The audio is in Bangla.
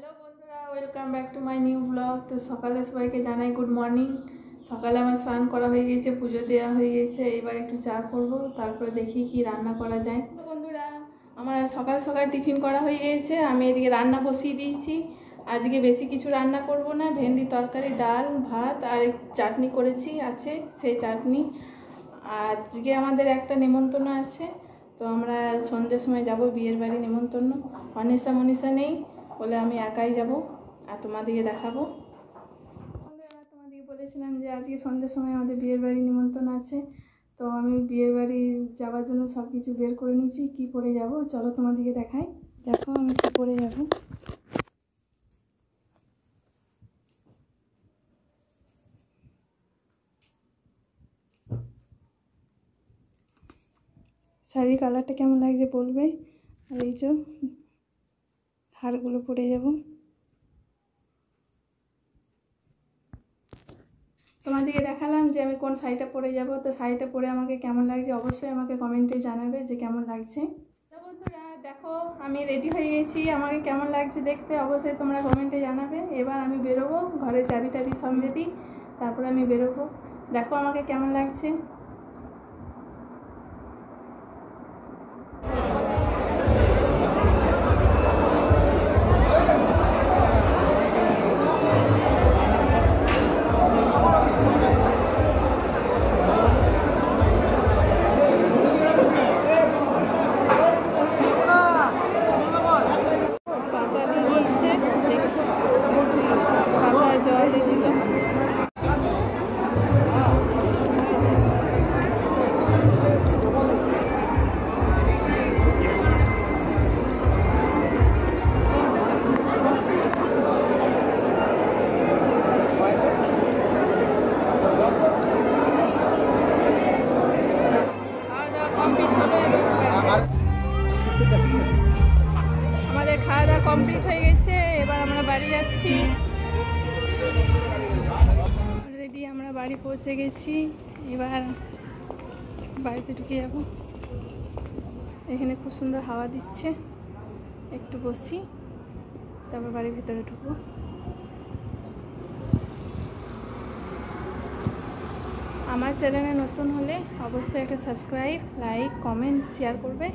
हेलो बंधुरा welcome back to my new blog. তো সকালে সবাইকে জানাই গুড মর্নিং। সকালে আমার স্নান করা হয়ে গেছে, পুজো দেওয়া হয়ে গেছে। এবার একটু চা করব, তারপরে দেখি কি রান্না করা যায়। বন্ধুরা আমার সকাল সকাল টিফিন করা হয়ে গেছে, আমি এদিকে রান্না বসিয়ে দিয়েছি। আজকে বেশি কিছু রান্না করব না, ভেন্ডি তরকারি, ডাল, ভাত আর চাটনি করেছি আছে, সেই চাটনি। আজকে আমাদের একটা নেমন্তন্ন আছে, তো আমরা সন্ধ্যের সময় যাব বিয়ের বাড়ি নেমন্তন্ন। অনিশা মনীষা নেই বলে আমি একাই যাব আর তোমাদেরকে দেখাবো। তোমাদেরকে বলেছিলাম যে আজকে সন্ধ্যের সময় আমাদের বিয়ের বাড়ি নিমন্ত্রণ আছে, তো আমি বিয়ের বাড়ি যাওয়ার জন্য সব কিছু বের করে নিয়েছি। কি পরে যাব চলো তোমাদেরকে দেখাই। দেখো আমি কি পরে যাব। শাড়ির কালারটা কেমন লাগছে বলবে। আর এই যে হারগুলো পরে যাব। তোমাদেরকে দেখালাম যে আমি কোন শাড়িটা পরে যাব, তো শাড়িটা পরে আমাকে কেমন লাগছে অবশ্যই আমাকে কমেন্টে জানাবে যে কেমন লাগছে। তো বন্ধুরা দেখো আমি রেডি হয়ে গেছি, আমাকে কেমন লাগছে দেখতে অবশ্যই তোমরা কমেন্টে জানাবে। এবার আমি বেরোবো, ঘরে চাবি টাবি সব দিই, তারপরে আমি বেরোবো। দেখো আমাকে কেমন লাগছে। আমাদের খাওয়া দাওয়া কমপ্লিট হয়ে গেছে, এবার আমরা বাড়ি যাচ্ছি। অলরেডি আমরা বাড়ি পৌঁছে গেছি, এবার বাড়িতে ঢুকে যাব। এখানে খুব সুন্দর হাওয়া দিচ্ছে, একটু বসি তারপর বাড়ির ভিতরে ঢুকবো। আমার চ্যানেলে নতুন হলে অবশ্যই একটা সাবস্ক্রাইব, লাইক, কমেন্ট, শেয়ার করবে।